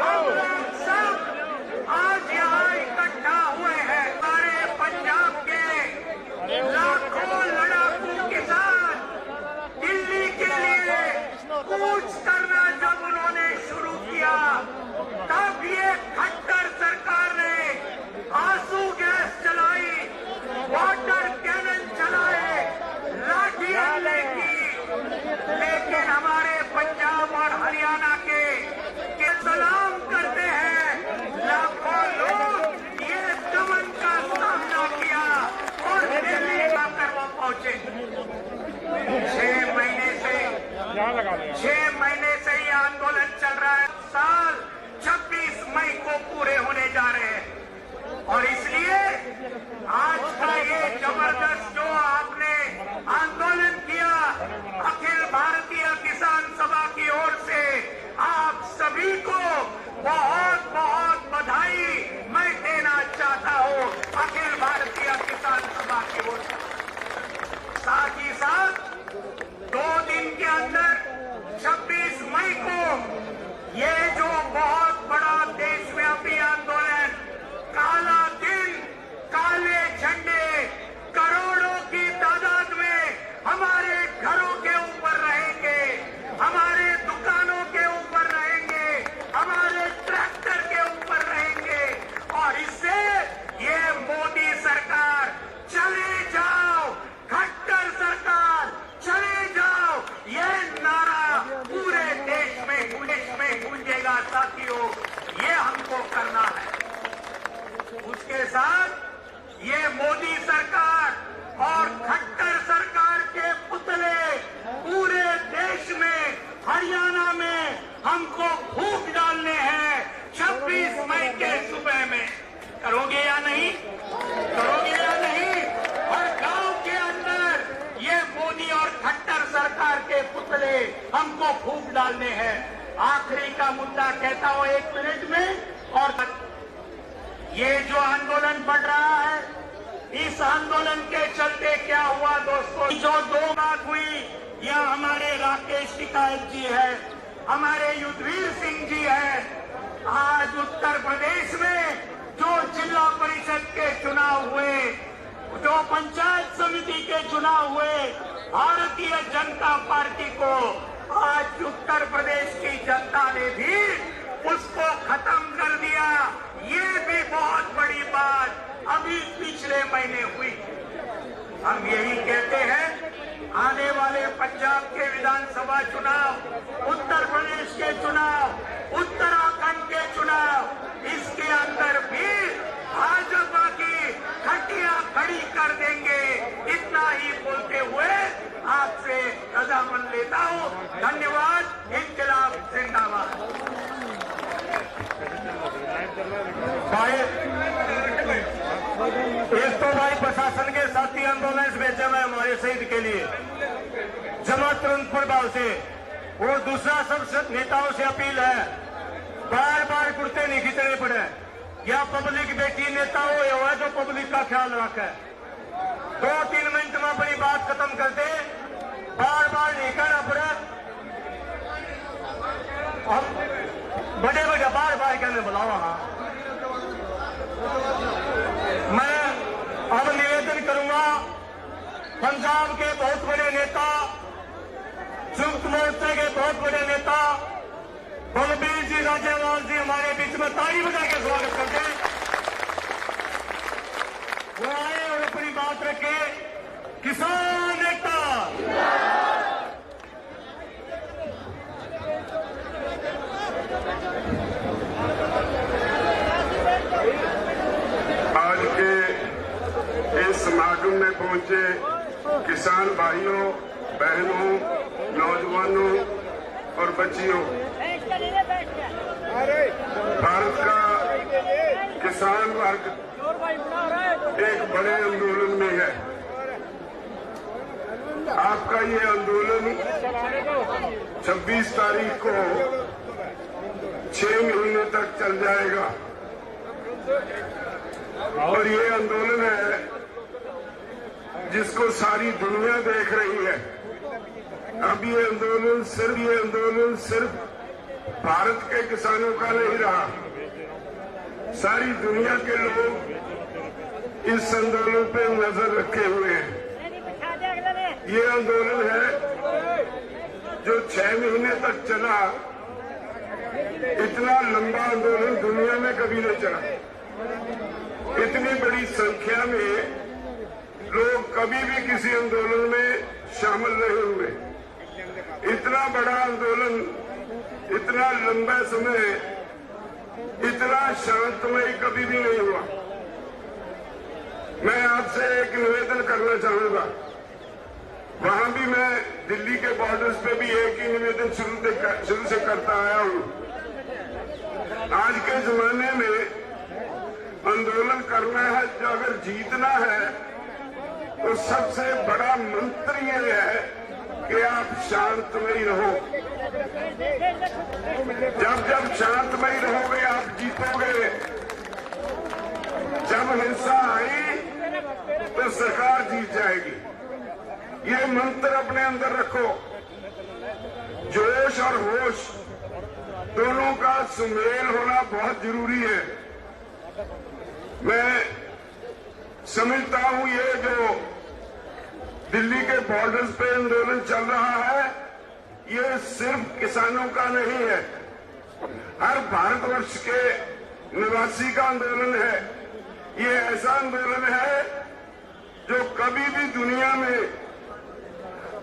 हम लोग सब आज यहाँ इकट्ठा हुए हैं। हमारे पंजाब के लाखों लड़ाकू किसान दिल्ली के लिए कूच करना जब उन्होंने शुरू किया, तब ये खट्टर सरकार ने आंसू गैस चलाई, वाटर कैनन चलाए, लाठी हमले की। लेकिन हमारे पंजाब और हरियाणा के सलाम करते हैं लाखों लोग ये दमन का सामना किया और दिल्ली आकर वो पहुंचे। 6 महीने से ये आंदोलन चल रहा है। साल 26 मई को पूरे होने जा रहे हैं और इसलिए आज का ये जबरदस्त जो आपने आंदोलन किया, अखिल भारतीय किसान सभा की ओर से आप सभी को बहुत बहुत बधाई मैं देना चाहता हूं, अखिल भारतीय किसान सभा की ओर से। साथ ही साथ 2 दिन के अंदर 26 मई को ये जो बहुत बड़ा देशव्यापी आंदोलन, काला दिन, काले झंडे करोड़ों की तादाद में हमारे घरों के ऊपर रहेंगे, हमारे दुकानों के ऊपर रहेंगे, हमारे ट्रैक्टर के ऊपर रहेंगे और इससे ये मोदी सरकार चले जाओ, खट्टर सरकार चले जाओ, ये नारा पूरे देश में गूंजेगा। साथियों, ये हमको करना है। उसके साथ ये मोदी सरकार और खट्टर सरकार के पुतले पूरे देश में, हरियाणा में हमको फूंक डालने हैं 26 मई के सुबह में। करोगे या नहीं? करोगे या नहीं? हर गांव के अंदर ये मोदी और खट्टर सरकार के पुतले हमको फूंक डालने हैं। आखिरी का मुद्दा कहता हूं 1 मिनट में। और ये जो आंदोलन बढ़ रहा है, इस आंदोलन के चलते क्या हुआ दोस्तों, जो 2 बात हुई, यह हमारे राकेश टिकैत जी है, हमारे युद्धवीर सिंह जी है। आज उत्तर प्रदेश में जो जिला परिषद के चुनाव हुए, जो पंचायत समिति के चुनाव हुए, भारतीय जनता पार्टी को आज उत्तर प्रदेश की जनता ने भी उसको खत्म कर दिया। ये भी बहुत बड़ी बात अभी पिछले महीने हुई। हम यही कहते हैं, आने वाले पंजाब के विधानसभा चुनाव, उत्तर प्रदेश के चुनाव, उत्तराखंड के चुनाव, इसके अंदर भी भाजपा की खटिया खड़ी कर देंगे। इतना ही बोलते हुए आपसे रजामंद लेता हूं। धन्यवाद। इंकलाब जिंदाबाद। एक तो भाई प्रशासन के साथी एम्बुलेंस भेजा है हमारे शहीद के लिए जमा तुरंत प्रभाव से। और दूसरा सब नेताओं से अपील है, बार बार कुर्ते नहीं खींचने पड़े। या पब्लिक बेटी नेता हो या जो पब्लिक का ख्याल रखे, 2-3 मिनट में अपनी बात खत्म कर दे, बार बार नहीं कहना पड़े। हम बड़े बड़े बार बार कहने बुलावा। मैं अब निवेदन करूंगा, पंजाब के बहुत बड़े नेता, संयुक्त मोर्चे के बहुत बड़े नेता बलबीर जी राजेवाल जी हमारे बीच में ताली बजा के स्वागत करते हैं। वो आए और अपनी बात रखे। किसान नेता आज के इस समागम में पहुंचे किसान भाइयों, बहनों, नौजवानों और बच्चियों, भारत का किसान वर्ग एक बड़े आंदोलन में है। आपका ये आंदोलन 26 तारीख को 6 महीने तक चल जाएगा और ये आंदोलन है जिसको सारी दुनिया देख रही है। अब ये आंदोलन सिर्फ भारत के किसानों का नहीं रहा। सारी दुनिया के लोग इस आंदोलन पे नजर रखे हुए हैं। ये आंदोलन है जो 6 महीने तक चला। इतना लंबा आंदोलन दुनिया में कभी नहीं चला। इतनी बड़ी संख्या में लोग कभी भी किसी आंदोलन में शामिल नहीं हुए। इतना बड़ा आंदोलन, इतना लंबा समय, इतना शांतमय कभी भी नहीं हुआ। मैं आपसे एक निवेदन करना चाहूंगा। वहां भी मैं दिल्ली के बॉर्डर्स पे भी एक ही निवेदन शुरू से करता आया हूं। आज के जमाने में आंदोलन करना है, जो अगर जीतना है तो सबसे बड़ा मंत्र ये है कि आप शांतमयी रहो। जब शांतमयी रहोगे आप जीतोगे। जब हिंसा आई तो सरकार जीत जाएगी। ये मंत्र अपने अंदर रखो। जोश और होश दोनों का सुमेल होना बहुत जरूरी है। मैं समझता हूं ये जो दिल्ली के बॉर्डर्स पे आंदोलन चल रहा है, ये सिर्फ किसानों का नहीं है, हर भारतवर्ष के निवासी का आंदोलन है। ये ऐसा आंदोलन है जो कभी भी दुनिया में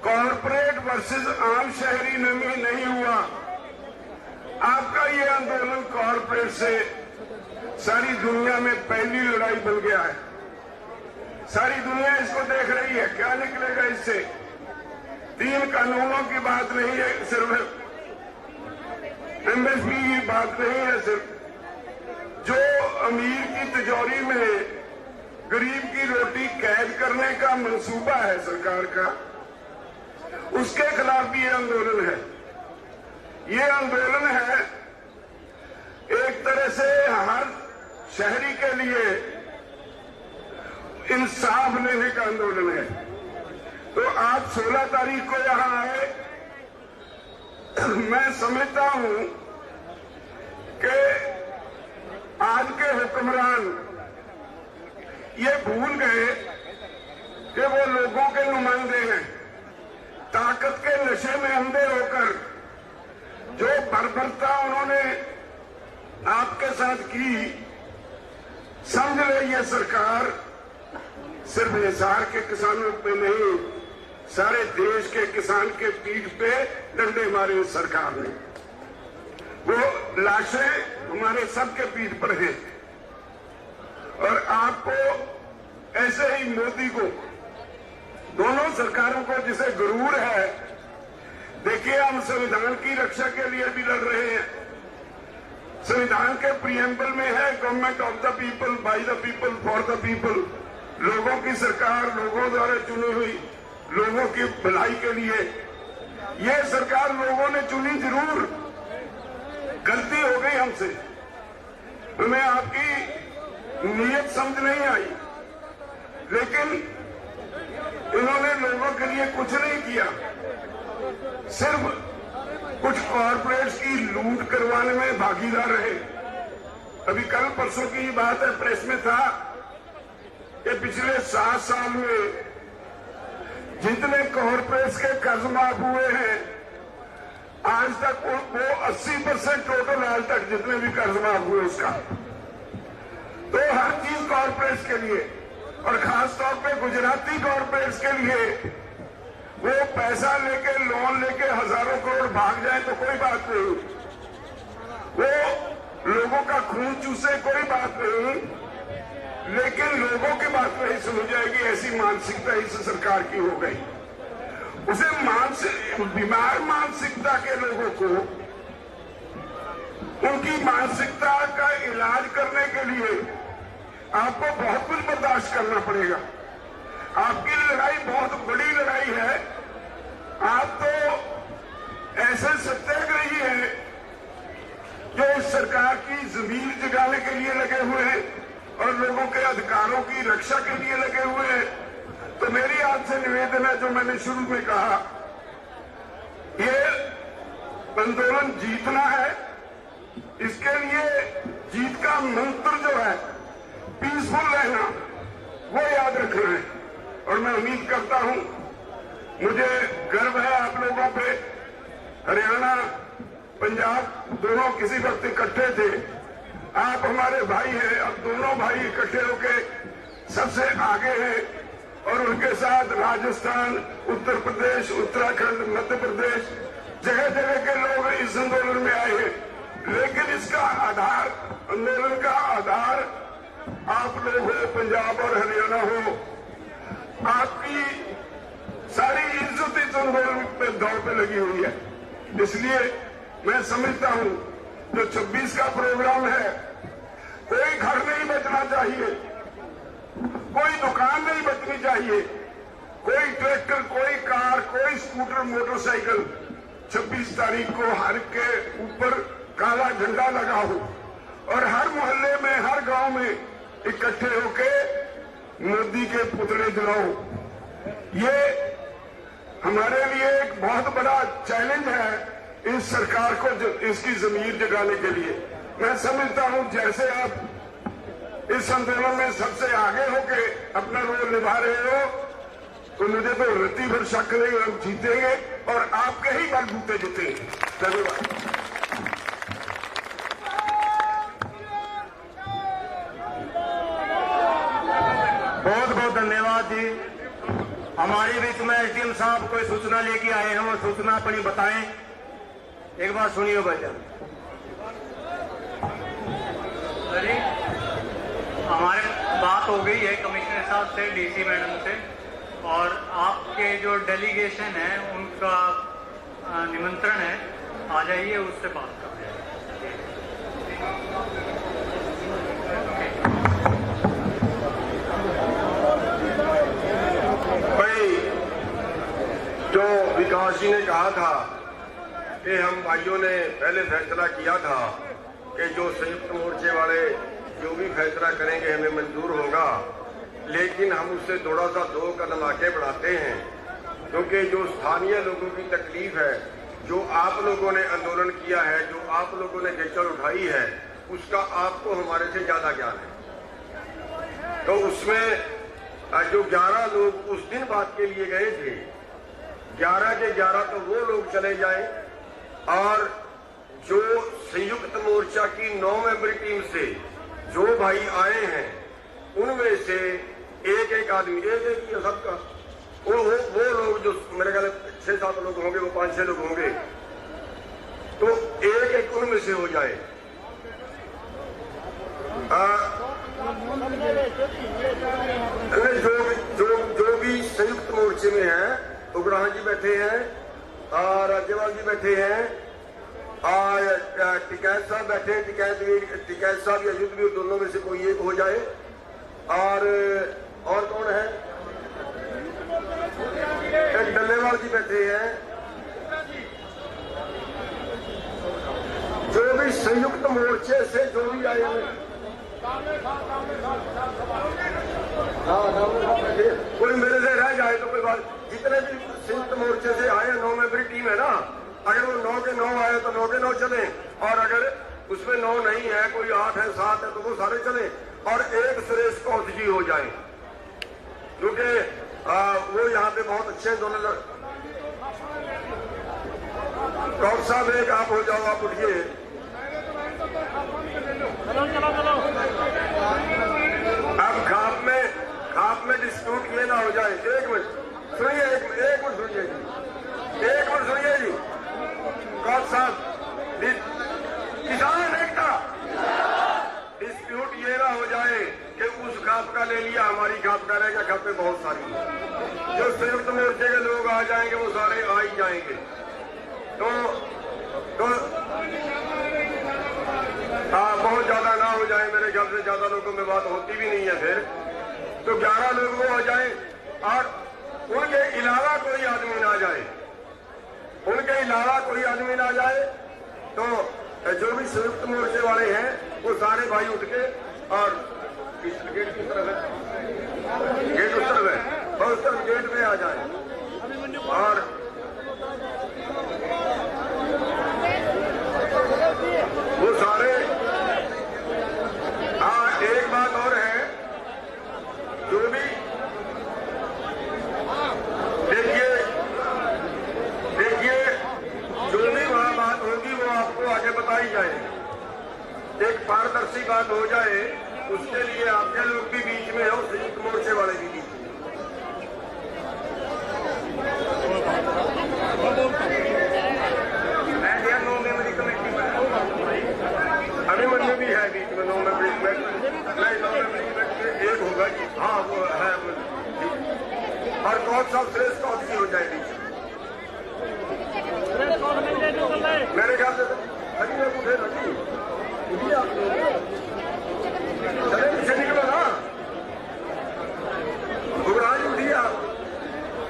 कॉरपोरेट वर्सेस आम शहरी नहीं हुआ। आपका ये आंदोलन कॉरपोरेट से सारी दुनिया में पहली लड़ाई बन गया है। सारी दुनिया इसको देख रही है। क्या निकलेगा इससे? 3 कानूनों की बात नहीं है, सिर्फ एमएसपी की बात नहीं है। सिर्फ जो अमीर की तिजोरी में गरीब की रोटी कैद करने का मंसूबा है सरकार का, उसके खिलाफ भी ये आंदोलन है। ये आंदोलन है एक तरह से हर शहरी के लिए इंसाफ लेने का आंदोलन है। तो आप 16 तारीख को यहां आए। मैं समझता हूं कि आज के हुक्मरान ये भूल गए कि वो लोगों के नुमाइंदे हैं। ताकत के नशे में अंधे होकर जो बर्बरता उन्होंने आपके साथ की, समझ ले ये सरकार सिर्फ हिसार के किसानों पे नहीं, सारे देश के किसान के पीठ पे डंडे मारे उस सरकार ने। वो लाशें हमारे सबके पीठ पर हैं। और आपको ऐसे ही मोदी को, दोनों सरकारों को जिसे गुरूर है, देखिए हम संविधान की रक्षा के लिए भी लड़ रहे हैं। संविधान के प्रियम्बल में है government of the people, by the people, for the people. लोगों की सरकार, लोगों द्वारा चुनी हुई, लोगों की भलाई के लिए। ये सरकार लोगों ने चुनी जरूर, गलती हो गई हमसे, हमें आपकी नीयत समझ नहीं आई, लेकिन इन्होंने लोगों के लिए कुछ नहीं किया। सिर्फ कुछ कॉरपोरेट्स की लूट करवाने में भागीदार रहे। अभी कल परसों की बात है, प्रेस में था कि पिछले 7 साल में जितने कॉरपोरेट्स के कर्ज माफ हुए हैं, आज तक वो 80% टोटल आज तक जितने भी कर्ज माफ हुए उसका। तो हर चीज कॉरपोरेट्स के लिए, और खासतौर पे गुजराती कॉरपोरेट्स के लिए, वो पैसा लेके, लोन लेके हजारों करोड़ भाग जाए तो कोई बात नहीं, वो लोगों का खून चूसे कोई बात नहीं, लेकिन लोगों की बात नहीं सुनी जाएगी। ऐसी मानसिकता इस सरकार की हो गई। उसे बीमार मानसिकता के लोगों को उनकी मानसिकता का इलाज करने के लिए आपको बहुत कुछ बर्दाश्त करना पड़ेगा। आपकी लड़ाई बहुत बड़ी लड़ाई है। आप तो ऐसे सत्याग्रही हैं जो इस सरकार की जमीन जगाने के लिए लगे हुए हैं और लोगों के अधिकारों की रक्षा के लिए लगे हुए हैं। तो मेरी आपसे निवेदन है, जो मैंने शुरू में कहा, ये आंदोलन जीतना है। इसके लिए जीत का मंत्र जो है पीसफुल रहना, वो याद रखना है। और मैं उम्मीद करता हूं, मुझे गर्व है आप लोगों पे। हरियाणा पंजाब दोनों किसी वक्त इकट्ठे थे, आप हमारे भाई हैं। अब दोनों भाई इकट्ठे होके सबसे आगे हैं और उनके साथ राजस्थान, उत्तर प्रदेश, उत्तराखंड, मध्य प्रदेश, जगह जगह के लोग इस आंदोलन में आए हैं। लेकिन इसका आधार, आंदोलन का आधार आप लोग हो, पंजाब और हरियाणा हो। आपकी सारी इज्जत इस आंदोलन पे दौड़ पे लगी हुई है। इसलिए मैं समझता हूं जो 26 का प्रोग्राम है, कोई घर नहीं बचना चाहिए, कोई दुकान नहीं बचनी चाहिए, कोई ट्रैक्टर, कोई कार, कोई स्कूटर, मोटरसाइकिल 26 तारीख को हर के ऊपर काला झंडा लगा हो और हर मोहल्ले में, हर गांव में इकट्ठे होके मोदी के पुतले जलाओ। ये हमारे लिए एक बहुत बड़ा चैलेंज है इस सरकार को, इसकी जमीर जगाने के लिए। मैं समझता हूं जैसे आप इस आंदोलन में सबसे आगे होके अपना रोल निभा रहे हो, तो मुझे तो रत्ती भर शक नहीं, हम जीतेंगे और आपके ही बलबूते जीतेंगे। धन्यवाद। बहुत बहुत धन्यवाद जी। हमारे बीच में एसडीएम साहब कोई सूचना लेके आए हैं, वो सूचना अपनी बताएं। एक बार सुनिए भाईजान। अरे हमारे बात हो गई है कमिश्नर साहब से, डीसी मैडम से, और आपके जो डेलीगेशन है उनका निमंत्रण है, आ जाइए, उससे बात कर भाई। जो विकास जी ने कहा था कि हम भाइयों ने पहले फैसला किया था कि जो संयुक्त मोर्चे वाले जो भी फैसला करेंगे हमें मंजूर होगा, लेकिन हम उससे थोड़ा सा 2 कदम आगे बढ़ाते हैं, क्योंकि जो स्थानीय लोगों की तकलीफ है, जो आप लोगों ने आंदोलन किया है, जो आप लोगों ने गेचर उठाई है, उसका आपको हमारे से ज्यादा ज्ञान है। तो उसमें जो 11 लोग उस दिन बात के लिए गए थे, 11 के 11 तो वो लोग चले जाएं, और जो संयुक्त मोर्चा की 9 मेंबरी टीम से जो भाई आए हैं, उनमें से एक एक आदमी, एक ही सबका, वो लोग जो मेरे ख्याल 6-7 लोग होंगे, वो 5-6 लोग होंगे, तो एक एक उनमें से हो जाए। जो भी संयुक्त मोर्चे में है, उग्राह जी बैठे हैं और राज्यपाल जी बैठे हैं और टिकैत साहब बैठे हैं, टिकैत साहब या युद्ध भी, दोनों में से कोई एक हो जाए। और कौन है? डल्लेवाल जी बैठे हैं। जो भी संयुक्त मोर्चे से जो भी आए हैं, कोई मेरे से रह जाए तो कोई बात, जितने भी संयुक्त मोर्चे से आए, 9 मेंबरी टीम है ना, अगर वो 9 के 9 आए तो 9 के 9 चले, और अगर उसमें 9 नहीं है, कोई 8 है, 7 है, तो वो सारे चले, और एक सुरेश कौथ जी हो जाए, क्योंकि वो यहाँ पे बहुत अच्छे दोनों। कौथ साहब एक आप हो जाओ, आप उठिए। अब खाप में डिस्प्यूट ये ना हो जाए। एक मिनट सुनिए, एक मिनट सुनिए जी, एक मिनट सुनिए जी। कौथ साहब, किसान एकता, डिस्प्यूट ये ना हो जाए कि उस खाप का ले लिया, हमारी खाप का रहेगा। खापें बहुत सारी, जो संयुक्त मोर्चे के लोग आ जाएंगे वो सारे आ ही जाएंगे। तो बहुत ज्यादा ना हो जाए, मेरे ख्याल से ज्यादा लोगों में बात होती भी नहीं है। फिर तो 11 लोग वो हो जाए और उनके अलावा कोई आदमी ना जाए, उनके अलावा कोई आदमी ना जाए। तो जो भी संयुक्त मोर्चे वाले हैं वो सारे भाई उठ के, और गेट की तरफ है, गेट उस तरफ है, और उस तरफ गेट में आ जाए। और एक पारदर्शी बात हो जाए, उसके लिए आपके लोग भी बीच में और संयुक्त मोर्चे वाले भी बीच में। मैं दिया 9 मेंबरी कमेटी में अभिमन्यु भी है बीच में 9 मेंबरी कमेटी में। नहीं, 9 मेंबरी कमेटी में एक होगा जी। हाँ वो है वो, ठीक। और कौन सा श्रेष्ठ कौन सी हो जाए बीच में? मेरे ख्याल से अभी लोग उठे नहीं उठिए आप लोग, चले पीछे निकलो ना, गुबराज उठिए आप,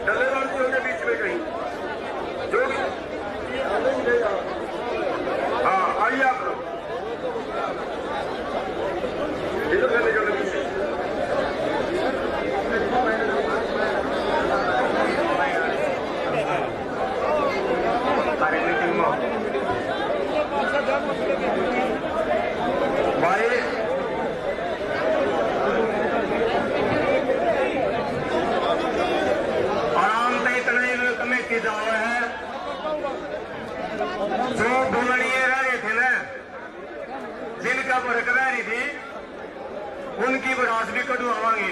डल्लेवाल जी होंगे बीच में कहीं जो भी। हाँ आइए आप लोग, इधर से निकलने पीछे। भाई आराम से इतना ही कमेटी जावे है जो भूलनीय रह रहे थे ना, जिनका फर्क रह रही थी उनकी विरासत भी कटवावांगे।